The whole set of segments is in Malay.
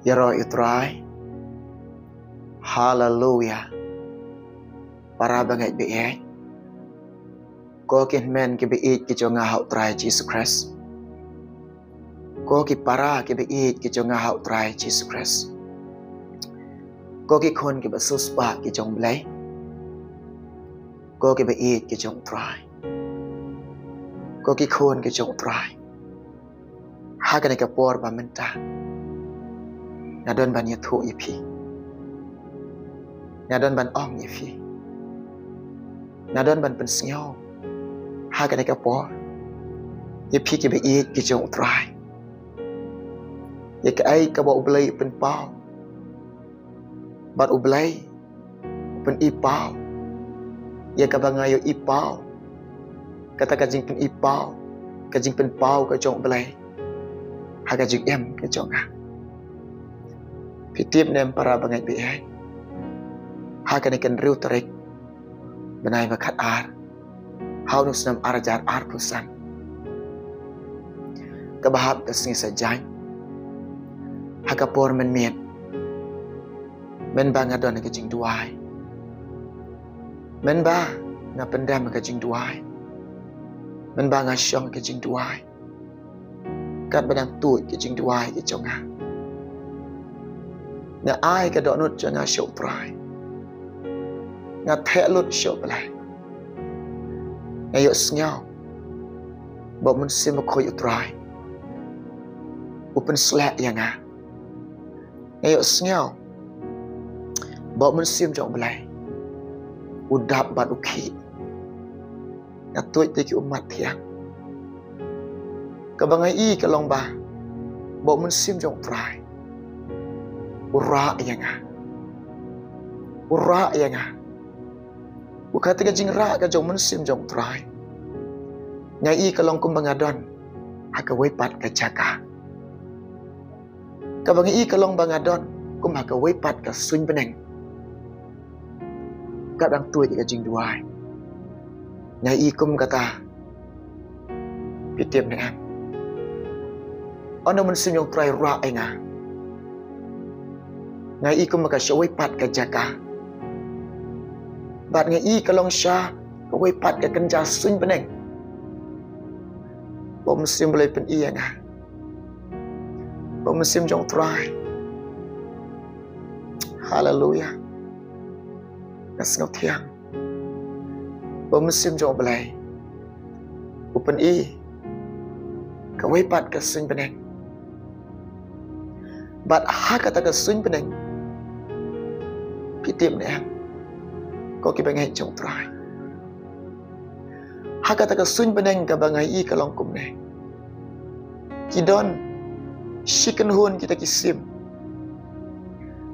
Ya roh utrai. Hallelujah. Para bangai be'ek. Ko kin men ki be'ek ki jo ngahau trai Jesus Christ. Ko ki para ki be'ek ki jo ngahau trai Jesus Christ. Ko ki khon ki basus ba ki jong blai. Ko ki be'ek ki jong trai. Ko ki khon ki jong trai. Ha ka ni ka por ba menta. Na don ban ya thu yi pi. Na don ban ong yi pi. Na don ban pen snyo. Ha ka ni ka por. Yi pi ki be'ek ki jong trai. Yi ka ai ka ba ublai pen pau. Bat ublai pen i pau. Ya ka ba ngayo i pau. Kata ka jing pen i pau. Ka jing pen pau ka jong ublai. Ha ka jing em ka jong ha. Pitip nem para bangai be'ek. Ha ka ni kan riu tarik. Benai bakat ar. Hau nus nam arajar ar pusan. Kabahap ka singi sajay. Ha ka por men miet. Men ba nga don ka jing duai. Men ba nga pendam ka jing duai. Men ba nga syong ka jing duai. Kat badang tui ka jing duai ka jong ha. Nga ai ka do nut cho nga syok trai. Nga thek lut syok balai. Nga yok snyaw. Bo mun sim khoi utrai. Upen slek yang nga. Nga yok snyaw. Bo mun sim jong balai. Udap bat ukhi. Nga tuit tiki umat tiang. Kabangai i kalong ba. Bo mun sim jong trai. Ura yang nga. Ura yang nga. Ukata ka jing ra ka jong mun sim jong trai. Nga i kalong kumbangadon. Haka wepat ka jaka. Kabangai i kalong bangadon. Kum haka wepat ka suin beneng. Kadang tuit ka jing duai. Nga i kum kata. Pitip ni am. Ono mun sim jong trai ra nga. Nga i kum maka syawai pat ka jaka. Bat nga i kalong syah kawai pat ka kenja suin beneng. Bo musim boleh pen i nga. Bo musim jong try. Hallelujah. Nas ngau tiang. Bo musim jong boleh. Upen i kawai pat ka suin beneng. Bat ha kata ka suin beneng. Pitip ni am. Ko ki bangai jong try. Ha kata ka suin beneng ka bangai i kalong kum ne. Ki don shiken hun kita ki sim.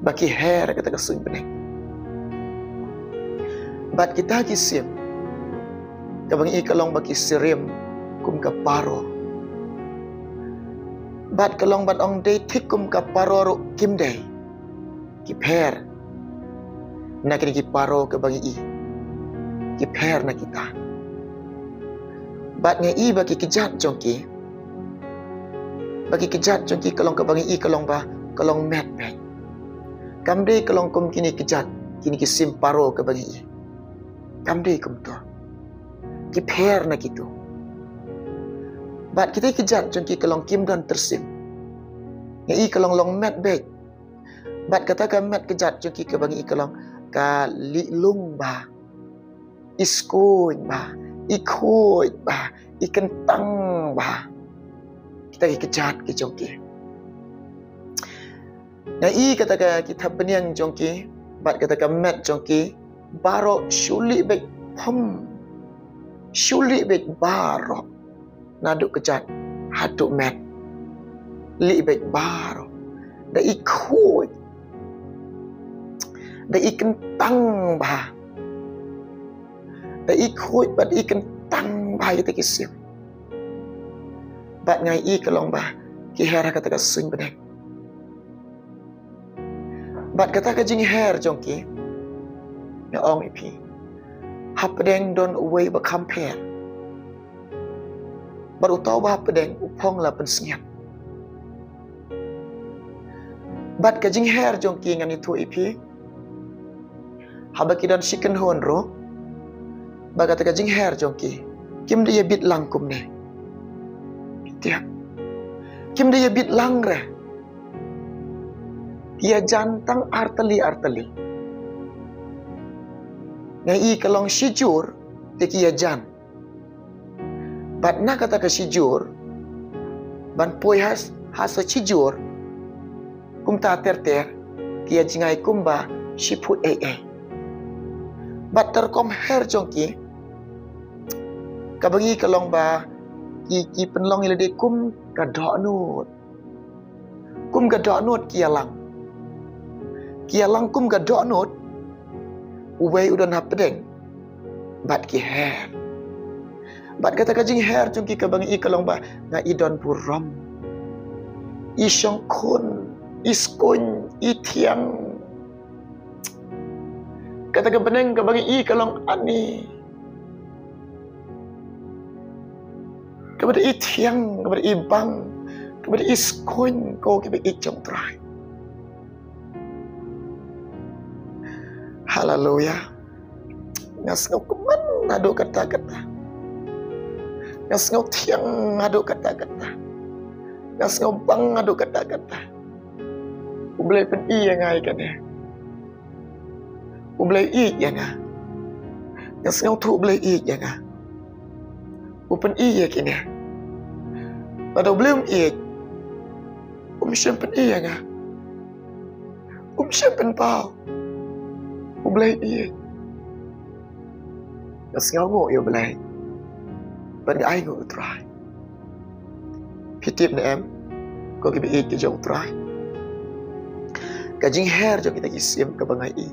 Baki her kata ka suin beneng. Bat kita ki sim. Ka bangai i kalong baki sirim kum ka paro. Bat kalong bat ong day tikum ka paro ro kim day. Ki per. Na kini ki paro ke bagi i. Ki per na kita. Bat nga i bagi kejat jongki. Bagi kejat jongki kalong ke bagi i kalong ba. Kalong met bag. Kamde kalong kum kini kejat. Kini ki sim paro ke bagi i. Kamde kum to. Ki per na kitu. Bat kita kejat jongki kalong kim dan tersim. Nga i kalong long met bag. Bat katakan met kejat jongki ke bagi i kalong. Ka li lung ba. Iskoy ba. Ikoy ba. Ikentang ba. Kita kejat ke jongki. Nga i katakan kita peniang jongki. Bat katakan met jongki. Baro syuli beg pom. Syuli beg baro. Naduk kejat. Haduk met. Li beg baro. Da ikoy. Da ikentang ba. Da ikoy bat ikentang ba kita kisim. Bat ngai i kalong ba. Ki hera kata ka suin beneng. Bat kata ka jing her jongki. Ya ong ipi. Hapedeng don away ba compare. Bat utau ba hapedeng upong la pen senyap. Bat ka jing her jong ki ngan itu ipi. Haba ki dan chicken hon ro. Baga ka jing her jong ki. Kim dia bit langkum ne. Tiap. Kim dia bit lang re. Kia jantang artali. Ngai I kalong sijur te kia jan. Bat na kata ka sijur. Ban poi hasa sijur. Kum ta ter kia jingai kumba siput Bat terkom her jongki. Kabangi kalong ba ki penlong ilade kum gadok nut. Kum gadok nut kia lang. Kia lang kum gadok nut. Uwei udan hapedeng. Bat ki her. Bat kata kajing her jongki kabangi I kalong ba nga idon purom. I syong kun. Iskun, itiang. Kata kebeneng kebangi I kalong ani. Kepada itiang, kepada ibang, kepada iskun, kau kepada icong terai. Haleluya. Ngas ngau keman aduk kata-kata. Ngas ngau tiang aduk kata-kata. Ngas ngau bang aduk kata-kata. Ublay pen I yang ngai kan ya. Ublay I yang ah. Ngas ngau tu ublay I yang ah. Upen I yang kini. Pada belum I. Siam pen I yang ah. Siam pen pau. Ublay I. Ngas ngau ngok ya ublay. Pen ai ngok utrai. Pitip na em. Kau kibi I ke jong utrai. Kajing her jo kita kisim ke bangai I.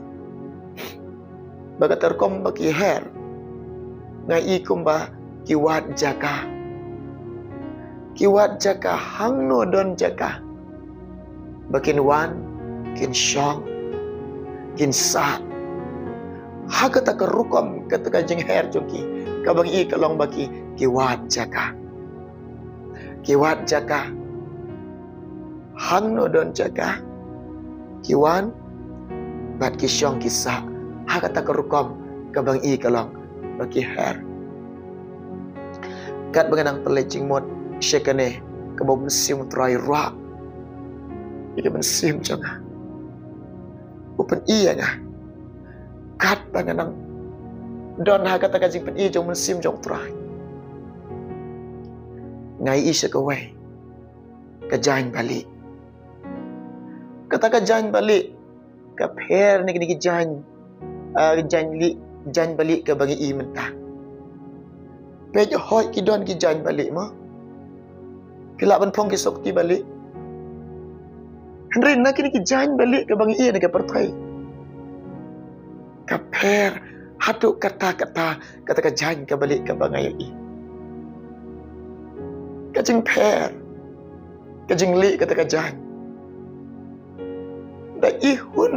Baga terkom bagi her. Ngai I kumba kiwat jaga. Kiwat jaga hang no don jaga. Bakin wan, kin syong, kin sa. Haga tak kerukom kata kajing her jo ki. Kabang I kalong bagi kiwat jaga. Kiwat jaga. Hang no don jaga. Kiwan, bat kisyong kisah, hak kata kerukom, kabang I kalong, bagi her. Kat mengenang pelecing mod, syekane, kabau mensim terai rak. Ika mensim jangan. Upen I yang ah. Kat mengenang, don hak kata kajing pen I jong mensim jong terai. Ngai I syekawai, kajain balik. Kata kajan balik ke per ni kini jan balik ke bagi I mentah. Pej hoi ki don ki jan balik mah. Kelak ben pong ki sokti balik. Henry nak kini ki jan balik ke bagi I ni ke pertai. Ke per haduk kata kajan ke balik ke bagi I. Kajing per. Kajing li kata kajan. Da ihun,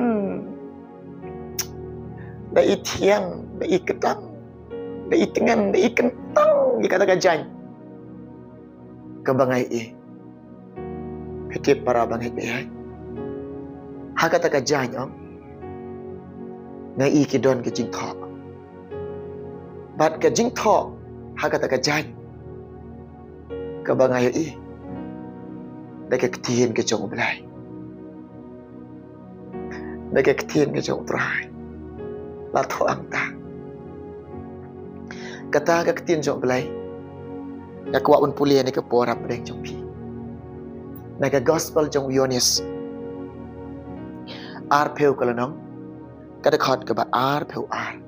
da itiang, da iketang, da itengan, da ikentang, dikata kajan. Kebangai I. Petip para bangai I. Hakata kajan om. Ngai I kidon ke jing thok. Bat ke jing thok, hakata kajan. Kebangai I. Da ke ketien ke jong belai. Daga ketien ke jauh terai. Lato angta. Kata ke ketien jauh belai. Nak kuat pun pulia ni ke porap deng jauh pi. Naga gospel jauh Yohanes. Ar peu kalau nong. Kada khot ke ba ar peu ar.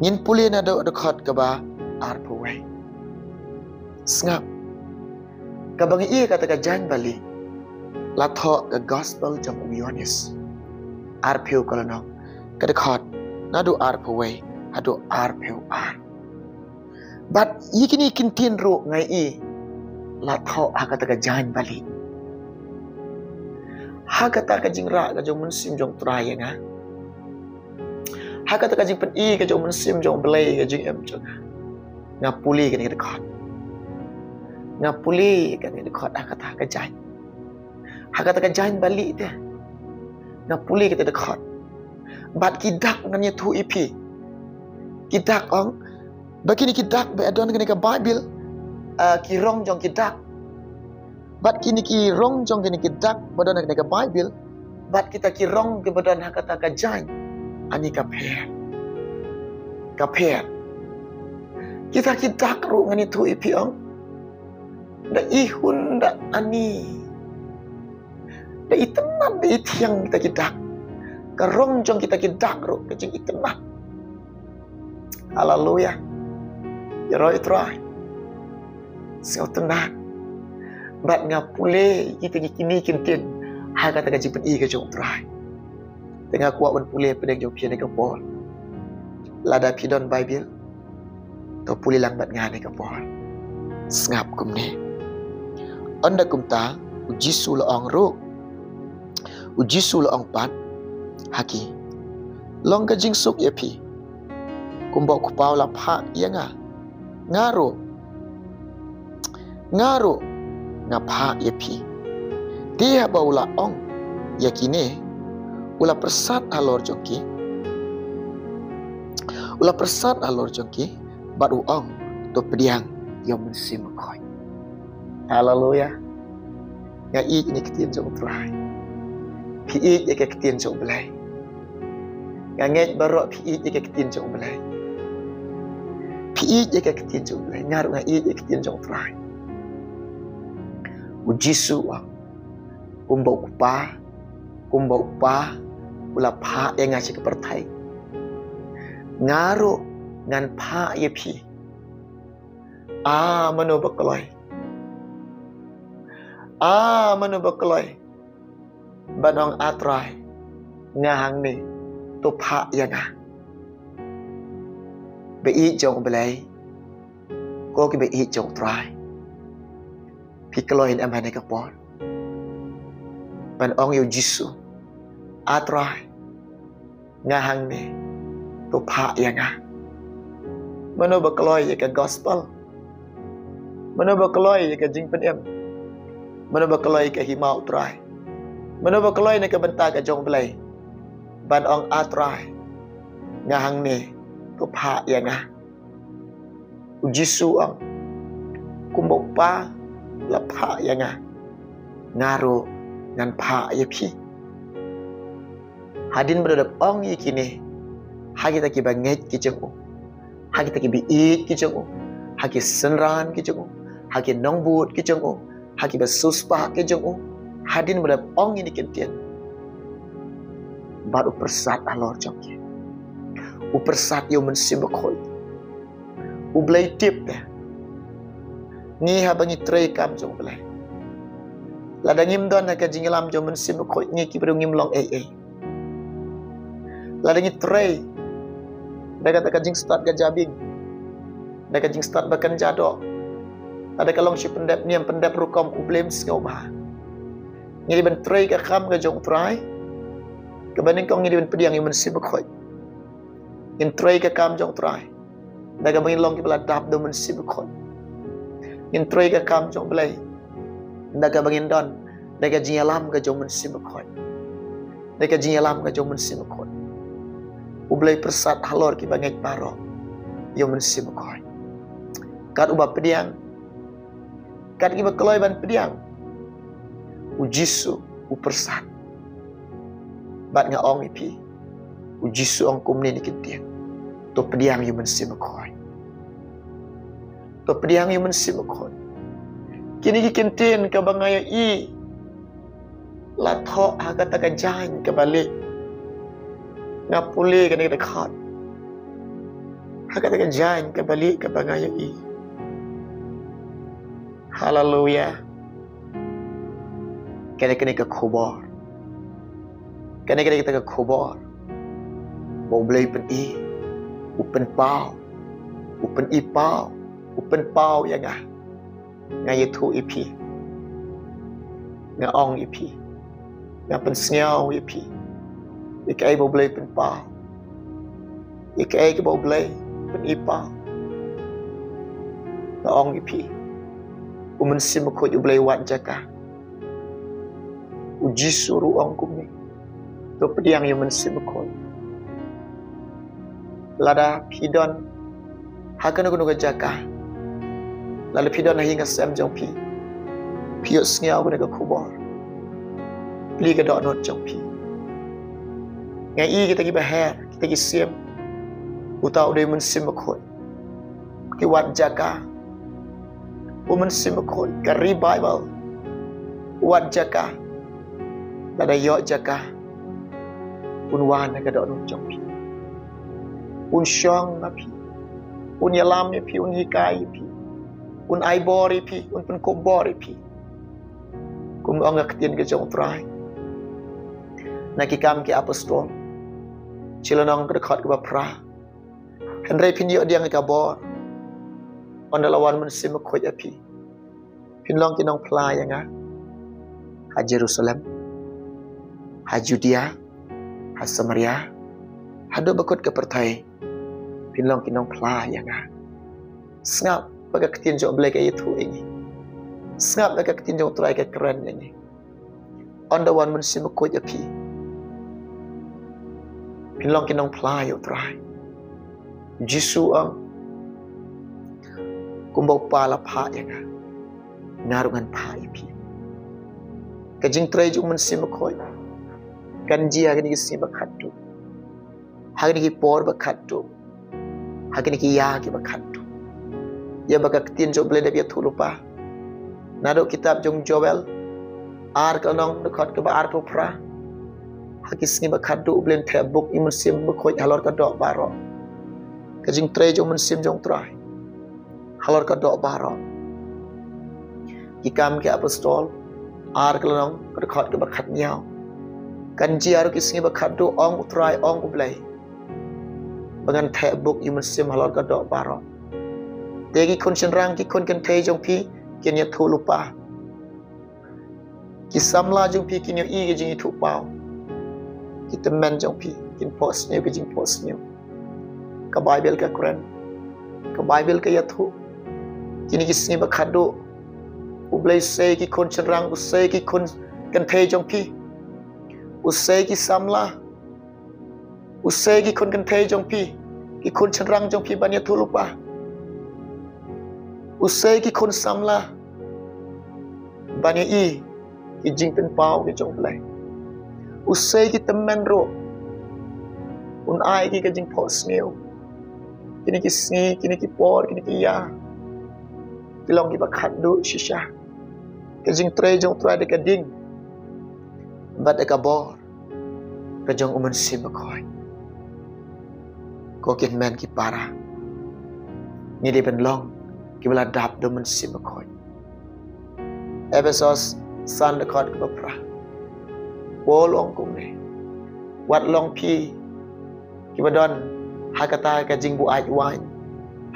Ngin pulia na do khot ke ba ar peu wei. Sengap. Kabang I kata ke jan balik. Lato ke gospel jauh Yohanes. Ar peu kalau nong, kada khot, nado ar peway, ado ar peu ar. But ikini kintin ro ngai I, latho hakata ka jan balik. Hakata ka jingra ka jong mensim jong trai nga. Hakata ka jing pen I ka jong mensim jong belai ka jing em jong. Ngapuli ka ni kada khot. Ngapuli ka ni kada khot hakata ka jan. Hak kata jain balik dia. Nak pulih kita dekat. Bat kidak dengan tu ipi. Kidak ong. Bagi ni kidak be adon dengan Bible. Kirong jong kidak. Bat kini kirong jong kini kidak badon dengan Bible. Bat kita kirong ke badan hak kata jain. Ani kaper. Kaper. Kita kidak ru dengan tu ipi ong. Da ihun da ani. Da itenan da itiang kita kidak. Karong jong kita kidak ro kecing itenan. Haleluya. Ya roh itrai. Seu tenang. Bat ngapule kita kini kintin. Hai kata gaji pen i ke jong trai. Tengah kuat pen pule pedek jong pian ke pol. Lada pidon Bible. To pule lang bat ngane ke pol. Ngap kum ni. Anda kum ta uji sul ong ro. Uji sul ong pat haki. Long ka jing suk yapi. Kumbau kupau la pha ya nga. Ngaro. Ngaro ngapha yapi. Dia baula ong yakine ula persat alor jongki. Ula persat alor jongki batu ong to pediang yang mensim koi. Haleluya. Nga i ni ketien jong trai. Pi i ye ketien jong belai. Nga nget barok pi i ye ketien jong belai. Pi i ye ketien jong belai. Ngar nga i ye ketien jong trai. Ujisu ang kumbau upa ula pha yang ngasih kepertai ngaru ngan pha ye pi mano bakaloi banong atrai ngahang ni tu pha yang be i jong belai ko ki be i jong trai pi kaloi am hane ka pon ban ong yo jisu atrai ngahang ni tu pha yang mano bakaloi ka gospel mano bakaloi ka jing pen em mano bakaloi ka himau trai mano bakaloi na ka benta ka jong belai ban ong atrai ngahang ni tu pha yang jisu ang kumbok pa la pha yang ngaro ngan pha ye pi hadin berdap ong ye kini hagi taki banget ki jeng hagi taki bi i ki jeng hagi senran ki jeng hagi nongbut ki jeng hagi basuspa ki jeng hadin berdap ong ini kentien baru persat alor jongki persat yo mensim bakoi blai tip dah ni habangi trei kam jong belai lada ngim don ka jinglam jong mensim ko ni ki bru ngim long lada ngi trei daga ka jing start ga jabing daga jing start bakan jado ada kalong si pendap niam pendap rukom ublem skoma ngi ben trei ka kam ga jong trai kebaning kong ngi ben pediang yang mensim ko in trei ka kam jong trai daga bangin long ki bela dap do mensim ko in trei ka kam jong belai daga bangin don daga jingalam ka jong mensim khoi daga jingalam ka jong mensim khoi ublai persat halor ki bangai paro yo mensim khoi kat uba pediang kat ki bakloi ban pediang ujisu persat bat nga ong ipi ujisu ong kumni ni kitiang to pediang yo mensim khoi to pediang yang mensim khon kini kikintin ka bangaya i latho agata ka jan ka balik ngapuli ka dekat agata ka jan ka balik ka bangaya i haleluya kene ka khobor kene kita ka khobor bo blai pen i upen pau upen i pau upen pau yang ngai tu ipi nga ong ipi nga pen sngau ipi ikai bo blai pen pau ikai ke bo blai pen ipa nga ong ipi umen sim ko ju blai wat jaka Jisu ruang kumi. Tu pediang yang mensimkoi. Lada pidon. Hakan aku nuga jaka. Lalu pidon hingga sem jong pi. Piut sengiau aku nuga kubor. Beli ke dok not jong pi. Ngai kita ki baher, kita ki siam. Utau dia mensimkoi. Ki wat jaka. Mensimkoi. Kari Bible. Wat jaka. Lada yok jaka. Wan ke dok not jong pi. Syong na pi. Yalam pi. Hikai pi. Aibori pi. Penkobori pi. Kung angak tin ke jong try. Nakikam ki apostol. Cilanong ke dekat ke bapra. Henry pinyo dia ke bor. Ondalawan mensim koi api. Pinlong kinong playa nga. Ha Jerusalem. Ha Judea. Ha Samaria. Hado bakut ke pertai. Pinlong kinong playa nga. Sengap baga ketin jok belai ke itu ini. Sengap baga ketin jok try ke keren ini. Ondawan mensim koi api. Pinlong kinong playa try. Jisu ang kumbau pala pa yang ngarungan pa ipi. Kajing tray jok mensim koi. Kanjia kini kisi bakatu. Hagini ki por bakatu. Hagini ki ya ki bakatu. Ya bakatin jok belai dia tu lupa. Nado kitab jong Joel. Ar kanong dekat ke ba ar tu pra. Hagis ni bakatu belai tebuk imensim koi halor ka dok baro. Kajing tray jong mensim jong try. Halor ka dok baro. Kikam ke apostol. Ar kanong dekat ke bakat niau. Kanji aru kisngi bakadu ong utrai ong ublay. Bangan tebuk imensim halor ka dok baro. Degi kun senrang ki kun kan te jong pi kenya tu lupa. Ki samla jong pi kinyo i ke jing tu pau. Ki temen jong pi kin post new ke jing post new. Ka Bible ka Quran. Ka Bible ka yatu. Kini kisni bakadu. Ublay se ki kun senrang usay ki kun kan te jong pi. Usay ki samla. Usay ki kun kan te jong pi. Ki kun senrang jong pi banya tu lupa. Usai ki kun samla banya i ki jing pen pau ki jong blai. Usai ki temen ro ai ki jing pos new. Kini ki sni, kini ki por, kini ki ya. Kilong ki bakat du shisha. Ki jing tray jong tray de ka ding. Bat de ka bor. Ka jong umen sim koi. Ko kin men ki para. Ni de ben long. Kibala dap do mensim koi. Ebesos san dekat ke bapra. Wol ong kum ne. Wat long pi. Kibadon hakata ka jing bu ai wine.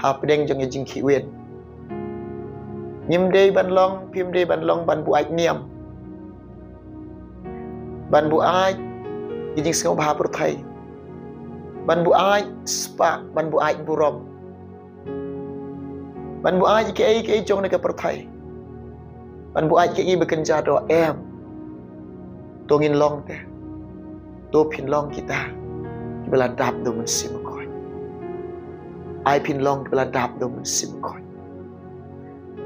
Ha pedeng jong jing ki wen. Nyim dei ban long, pim dei ban long ban bu ai niam. Ban bu ai jing sengau bah per thai. Ban bu ai spa, ban bu ai burom. Ban bu ai ke jong ne ke perthai. Ban bu ai ke bekerja do em. Tongin long te. Do pin long kita. Bela dap do mensim koi. Ai pin long bela dap do mensim koi.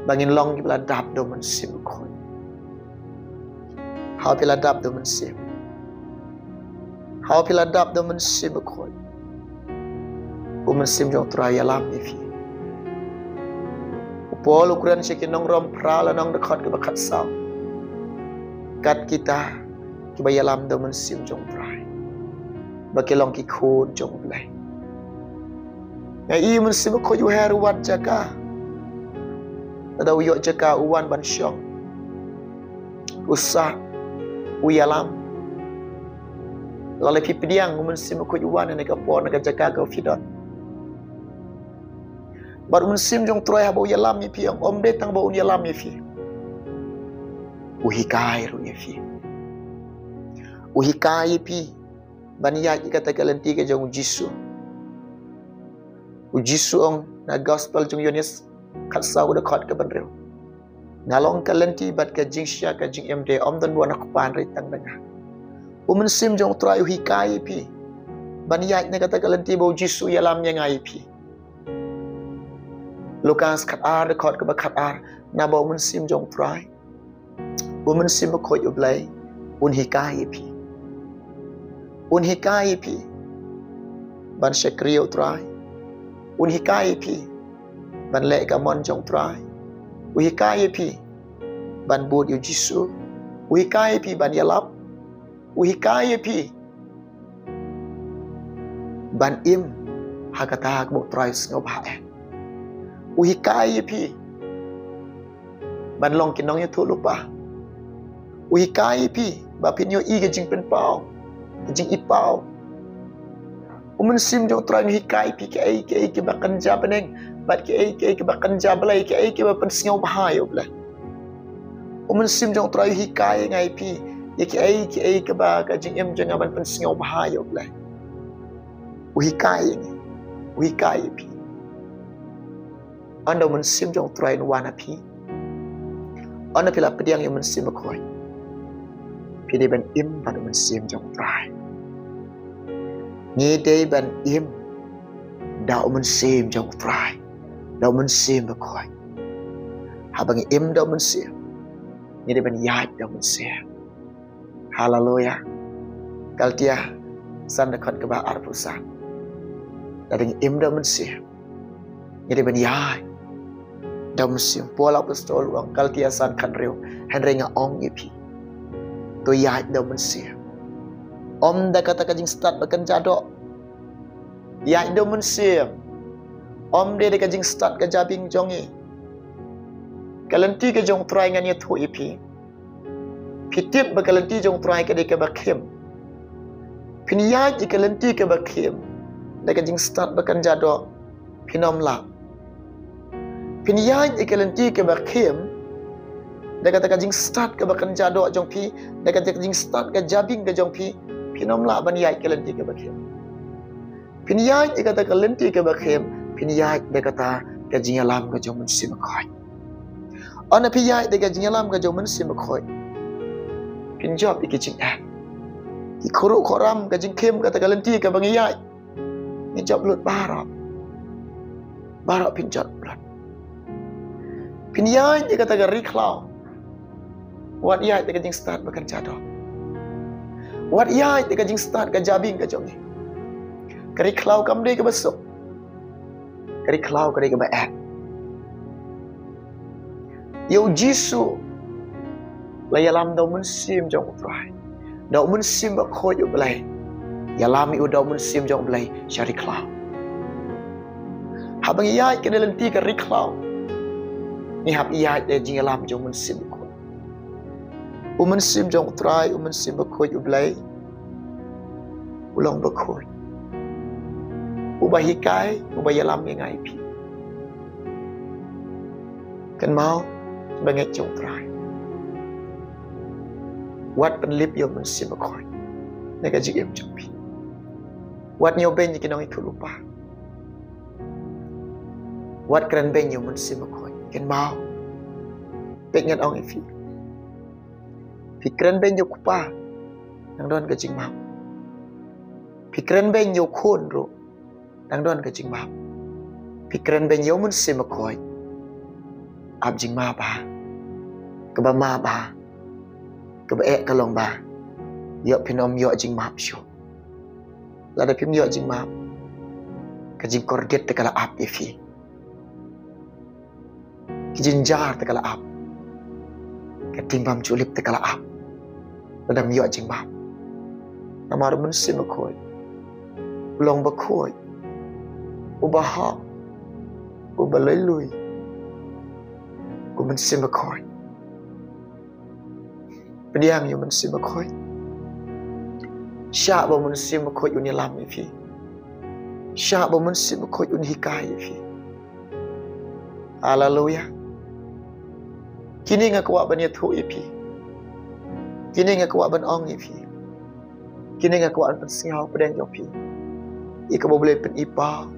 Bangin long bela dap do mensim koi. How bela dap do mensim. How bela dap do mensim koi. Mensim jong traya lam ifi. Pol ukuran sekian nong rom prala nong dekat ke bakat sao. Kat kita kebayalam do mensim jong prai. Bakilong ki khun jong blai. Ngai mensim ko yu heru wat jaka. Tada uyok jaka uwan ban syong. Usah uyalam. Lalu pipediang mensim ko yuwan ne ka por ne ka jaka ka fidon. Baru mensim jong troy habo yalam mi pi om de tang bo yalam mi fi. Uhikai ru mi fi. Uhikai pi baniya ki kata kalenti ke jong Jisu. Jisu ong na gospel jong Yohanes kat sau de khot ke banreu. ngalong kalenti bat ka jing sya ka jing emde om dan buan aku pan ritang dengar umen sim jong trai hikai pi ban yat ne kata kalenti bau jisu yalam yang ai pi Lukas kat ar de khot ka ba khat ar na bau umen sim jong trai umen sim ba khoi ublai un hikai pi ban sekrio trai un hikai pi ban le ka mon jong trai Uhikai pi ban bod yu jisu Uhikai pi ban yalap Uhikai pi ban im hakata bo trai ngop hae Uhikai pi ban long kinong yu thu lupa Uhikai pi ba pin yo i ke jing pen pau jing i pau umen sim jong trai hikai pi ke ba kanja peneng bat ke ba kanja balai ke ba pen singau bahai obla umen sim jong trai hikai ngai pi ke ba ka jing em jang ban pen singau bahai obla uhikai pi anda umen sim jong trai wana pi anda pila pediang umen sim koi pi de ban im ban umen sim jong trai ni de ban im da umen sim jong trai da umen sim koi habang im da umen sim ni de ban yat da umen sim haleluya kaltia san da khot ka ba arpusan da ding im da umen sim ni de ban yat da umen sim pola apostol wang kaltia san kan reu henrenga ong ipi to yat da umen sim om da kata kajing start bakan jadok ya indo mensim om de kajing start ka jabing jongi kalanti ka jong try ngan ya thu ipi pitip ba kalanti jong try ka de ka bakem pinya ji kalanti ka bakem da kajing start bakan jadok pinom la pinya ji kalanti ka bakem da kata kajing start ka bakan jadok jong pi da kata kajing start ka jabing ka jong pi pinom la ban yai kalenti ke bakem pinyai de kata kalenti ke bakem pinyai de kata ke jingalam ke jong mensim khoi ona pinyai de ke jingalam ke jong mensim khoi pinjob iki jing ki khuru khoram ke jing kem kata kalenti ke bangiyai ni job lut barap pinjot brat pinyai de kata ke riklau wat yai de ke jing start bakan jadok Wat yai te kajing start ka jabing ka jongi. Kari klau kam de ka besok. Kari klau kari ka baat. Yo jisu la yalam daw mun sim jong utrai. Daw mun sim ba khoi yu blai. Yalam yu daw mun sim jong blai syari klau. Habang yai ka lenti ka ri klau. Ni hab yai de jing yalam jong mun sim ko. Umen sim jong try, umen sim bakoi ublay, ulang bakoi. Ubahikai, ubayalam yang ngai pi. Kan mau banget jong try. Wat penlip yo umen sim bakoi. Nega jig em jong pi. Wat nyo ben yikinong itu lupa. Wat keren ben yo umen sim bakoi. Kan mau pengen ong ifi. Pikiran ben yo kupa nang don ka jing map pikiran ben yo khon ro nang don ka jing map pikiran ben yo mun sim khoi ab jing ma ba ka ba ma ba ka ba e ka long ba yo pinom yo jing map sho la da pim yo jing map ka jing korget te kala ap ifi ki jing jar te kala ap ka timbam culip te kala ap Kadang yo jing ma namar mun sim khoi long ba khoi ubaha ubalai lui ku mun sim khoi pediang yo mun sim khoi sha ba mun sim khoi uni lam fi sha ba mun sim khoi uni hikai fi haleluya kini ngakwa banya thu ipi Kini nga kuwa ban ong ipi. Kini nga kuwa ban singaw pedang jopi. Ika boleh pen ipa.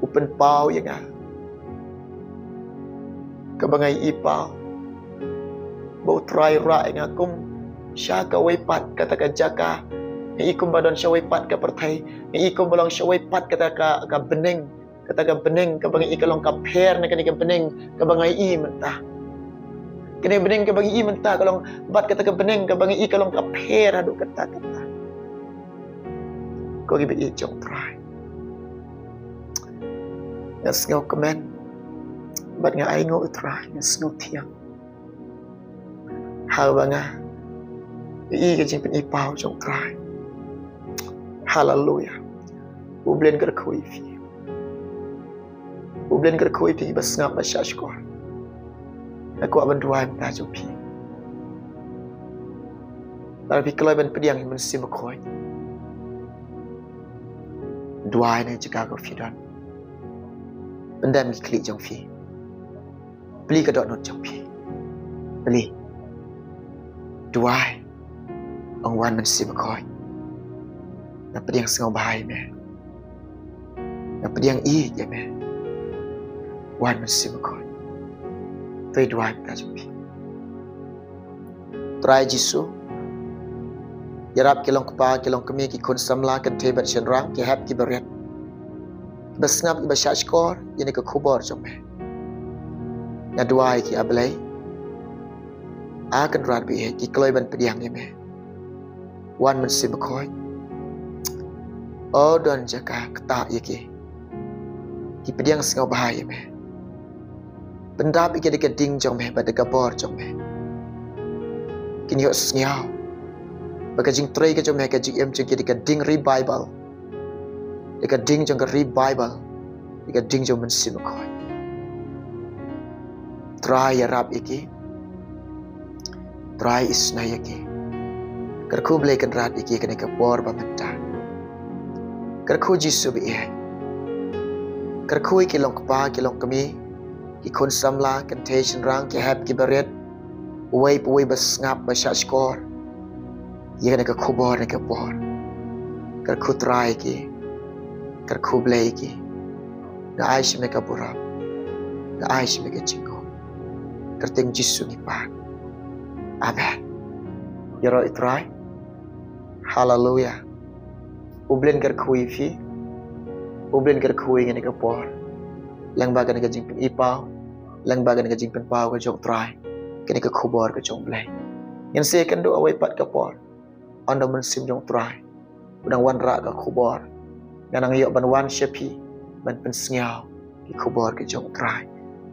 Upen pau ya nga. Kabangai ipa. bau try ra ngakum syaka wepat kata ka jaka ikum badon syawaipat ka pertai ikum bolong syawaipat kata ka bening kata ka bening ka bangi ikalong ka per na kani ka bening ka bangai i mentah kini bening ka bangi i mentah kalong bat kata ka bening ka bangi ikalong ka per adu kata ko gibi i jong try ngas ngau komen bat nga ai ngau try ngas ngau thiang hal banga i ka jing pen i pau jong try hallelujah ublen gar khoi fi ublen gar khoi fi bas ngap ba shashko aku aban duai ta jo pi dar pi kloi ban pediang men sim khoi duai ne jaga ko fi don bendam ki klik jong fi beli ka dot not jong fi beli duai ong wan men sim khoi na pediang sengau bahai me na pediang i je me wan men sim khoi toi duai ta jong fi try jisu yarap kilong kpa kilong kemi ki kun samla kan tebat shenrang ki hap ki beret basngap ki basha skor yene ka khubor jong me na duai ki ablai akan rat bi ki kloi ban pediang ye me wan men sim khoi o don jaka kta ye ki pediang sengau bahai me pendap iki dekat ding jong me bad dekat bor jong me kini yo sengau baka jing trei ka jong me ka jing em jing dekat ding revival dekat ding jong ka revival dekat ding jong men sim khoi try yarap iki try isna iki kerku blai kan rat iki kene ka bor ba menta kerku jisu bi ai kerku iki long kpa ki long kami ki kon samla kan tation rang ki hap ki beret wei pui bas ngap ba sha skor ye kene ka khubor ne ka bor kerku try ki kerku blai ki na aish me ka bura na aish me ka chingo kerting jisu ni pa amen yaro itrai hallelujah ublen gar khui fi ublen gar khui ngene ka por lang ba kan ka jing pin ipau lang ba kan ka jing pin pau ka jong trai kene ka khubor ka jong blai ngen se kan do awai pat ka por anda men sim jong trai udang wan ra ka khubor nganang yo ban wan shepi ban pen sngau ki khubor ka jong trai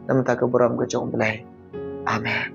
nam ta ka boram ka jong blai amen